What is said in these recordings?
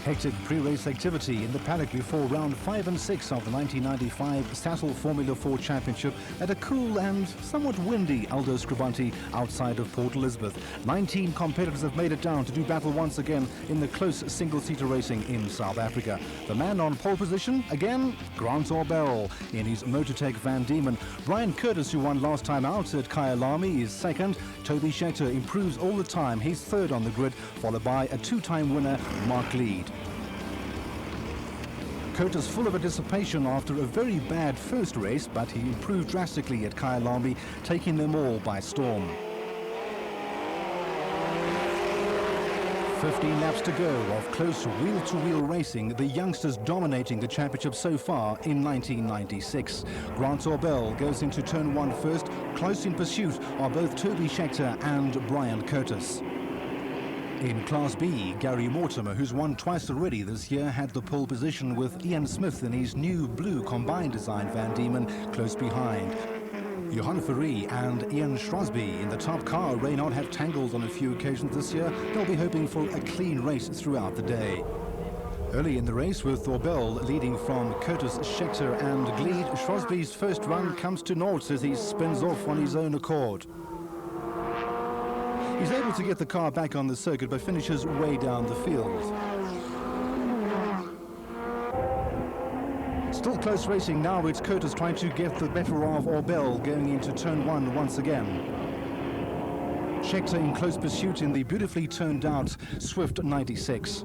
Hectic pre-race activity in the paddock before round 5 and 6 of the 1995 Saddle Formula 4 Championship at a cool and somewhat windy Aldo Scribante outside of Port Elizabeth. 19 competitors have made it down to do battle once again in the close single-seater racing in South Africa. The man on pole position, again, Grant Orbell in his Motortech Van Diemen. Brian Curtis, who won last time out at Kyalami, is second. Toby Schechter improves all the time. He's third on the grid, followed by a two-time winner, Mark Lead. Curtis full of anticipation after a very bad first race, but he improved drastically at Kyalami, taking them all by storm. 15 laps to go of close wheel-to-wheel racing, the youngsters dominating the championship so far in 1996. Grant Orbell goes into turn 1 first. Close in pursuit are both Toby Schechter and Brian Curtis. In Class B, Gary Mortimer, who's won twice already this year, had the pole position with Ian Smith in his new blue combined design Van Diemen close behind. Johan Fourie and Ian Shrosby in the top car. Reynard have tangled on a few occasions this year. They'll be hoping for a clean race throughout the day. Early in the race, with Orbell leading from Curtis, Schechter and Gleed, Shrosby's first run comes to naught as he spins off on his own accord. He's able to get the car back on the circuit, but finishes way down the field. Still close racing now. It's Curtis trying to get the better of Orbell going into turn 1 once again. Schechter in close pursuit in the beautifully turned out Swift 96.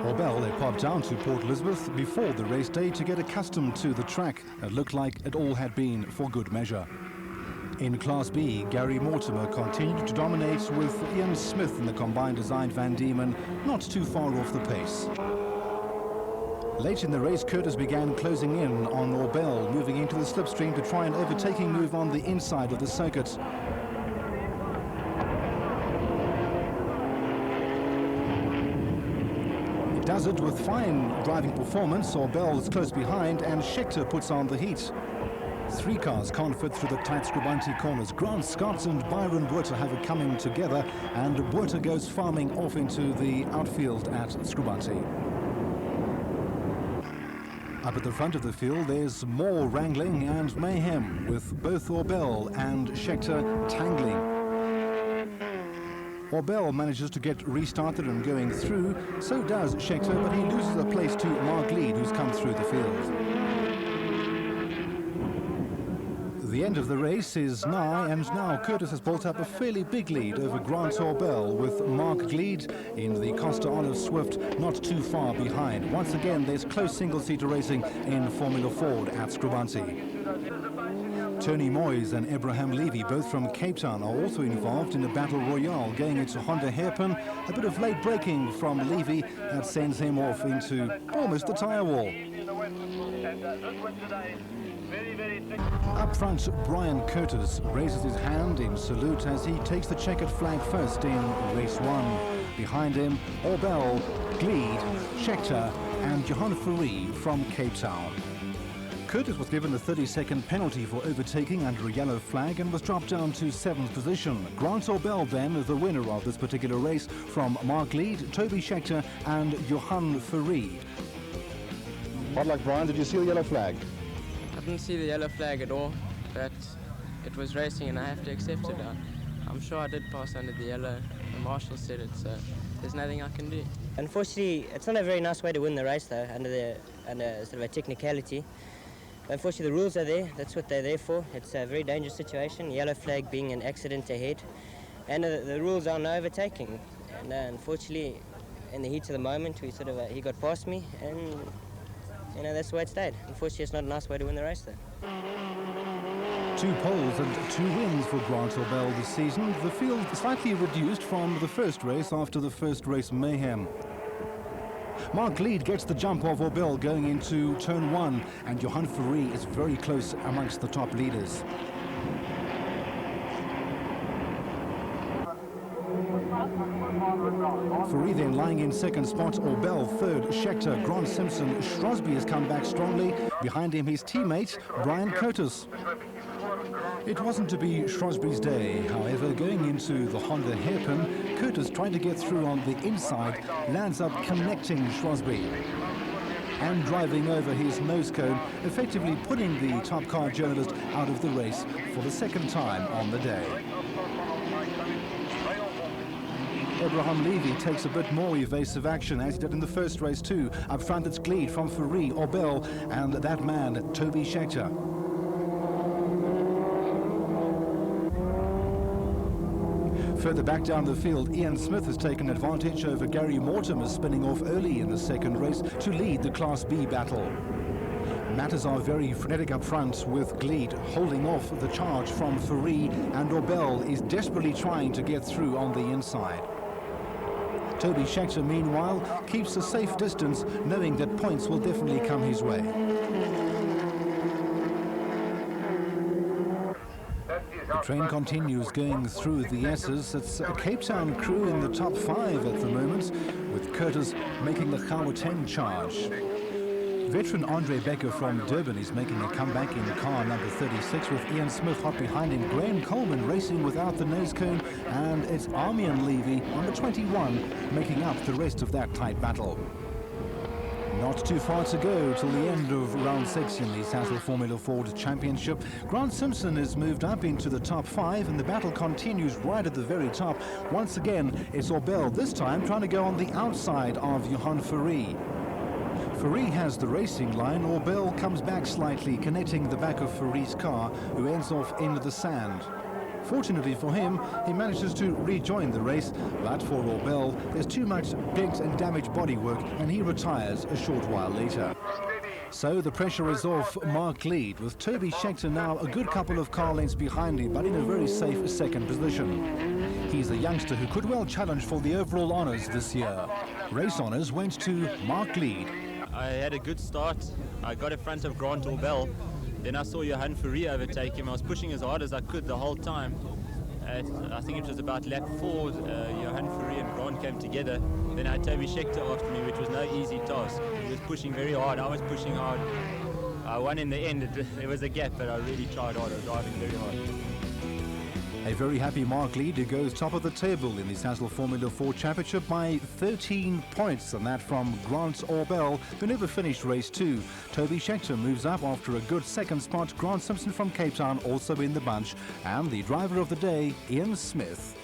Orbell had popped down to Port Elizabeth before the race day to get accustomed to the track. It looked like it all had been for good measure. In Class B, Gary Mortimer continued to dominate with Ian Smith in the combined design Van Diemen, not too far off the pace. Late in the race, Curtis began closing in on Orbell, moving into the slipstream to try an overtaking move on the inside of the circuit. He does it with fine driving performance. Orbell is close behind and Schechter puts on the heat. 3 cars can't fit through the tight Scribante corners. Grant Scott and Byron Buerter have it coming together, and Buerter goes farming off into the outfield at Scribante. Up at the front of the field, there's more wrangling and mayhem, with both Orbell and Schechter tangling. Orbell manages to get restarted and going through, so does Schechter, but he loses a place to Mark Lead, who's come through the field. The end of the race is nigh, and now Curtis has built up a fairly big lead over Grant Orbell, with Mark Gleed in the Costa Olive Swift not too far behind. Once again, there's close single-seater racing in Formula Ford at Scribante. Tony Moyes and Abraham Levy, both from Cape Town, are also involved in the battle royale, going into Honda hairpin. A bit of late braking from Levy that sends him off into almost the tyre wall. Up front, Brian Curtis raises his hand in salute as he takes the checkered flag first in race 1. Behind him, Orbell, Gleed, Schechter and Johan Fourie from Cape Town. Curtis was given a 30-second penalty for overtaking under a yellow flag and was dropped down to 7th position. Grant Orbell then the winner of this particular race from Mark Lead, Toby Schechter and Johan Fourie. Hard luck, Brian. Did you see the yellow flag? I didn't see the yellow flag at all, but it was racing and I have to accept it. I'm sure I did pass under the yellow. The marshal said it, so there's nothing I can do. Unfortunately, it's not a very nice way to win the race, though, under sort of a technicality. But unfortunately, the rules are there. That's what they're there for. It's a very dangerous situation, yellow flag being an accident ahead. And the rules are no overtaking. And unfortunately, in the heat of the moment, he got past me, and that's the way it stayed. Unfortunately, it's not a nice way to win the race, though. 2 poles and 2 wins for Grant Orbell this season. The field slightly reduced from the first race after the first race mayhem. Mark Lead gets the jump of Orbell going into turn 1, and Johan Fourie is very close amongst the top leaders. Fourie then lying in second spot, Orbell third, Schechter, Grant Simpson, Shrosby has come back strongly. Behind him his teammate, Brian Curtis. It wasn't to be Shrewsbury's day, however. Going into the Honda hairpin, Curtis trying to get through on the inside, lands up connecting Shrewsbury and driving over his nose cone, effectively putting the top car journalist out of the race for the second time on the day. Abraham Levy takes a bit more evasive action, as he did in the first race too. Up front it's Gleed from Fourie, Orbell, and that man, Toby Schechter. Further back down the field, Ian Smith has taken advantage over Gary Mortimer, spinning off early in the second race to lead the Class B battle. Matters are very frenetic up front, with Gleed holding off the charge from Fourie, and Orbell is desperately trying to get through on the inside. Toby Schechter, meanwhile, keeps a safe distance, knowing that points will definitely come his way. The train continues going through the S's. It's a Cape Town crew in the top 5 at the moment, with Curtis making the Gauteng charge. Veteran Andre Becker from Durban is making a comeback in car number 36, with Ian Smith hot behind him. Graham Coleman racing without the nose cone, and it's Armian Levy, number 21, making up the rest of that tight battle. Not too far to go till the end of round 6 in the Sasol Formula Ford Championship. Grant Simpson has moved up into the top 5, and the battle continues right at the very top. Once again, it's Orbell, this time trying to go on the outside of Johan Fourie. Fourie has the racing line. Orbell comes back slightly, connecting the back of Fourie's car, who ends off in the sand. Fortunately for him, he manages to rejoin the race, but for Orbell, there's too much dent and damaged bodywork, and he retires a short while later. So the pressure is off Mark Gleed, with Toby Schechter now a good couple of car lengths behind him, but in a very safe second position. He's a youngster who could well challenge for the overall honours this year. Race honours went to Mark Gleed. I had a good start. I got in front of Grant Orbell. Then I saw Johan Fourie overtake him. I was pushing as hard as I could the whole time. I think it was about lap 4, Johan Fourie and Grant came together. Then I had Toby Schechter after me, which was no easy task. He was pushing very hard. I was pushing hard. I won in the end. There was a gap, but I really tried hard. I was driving very hard. A very happy Mark Gleed, who goes top of the table in the Sasol Formula 4 Championship by 13 points, and that from Grant Orbell, who never finished race 2. Toby Schechter moves up after a good second spot. Grant Simpson from Cape Town also in the bunch, and the driver of the day, Ian Smith.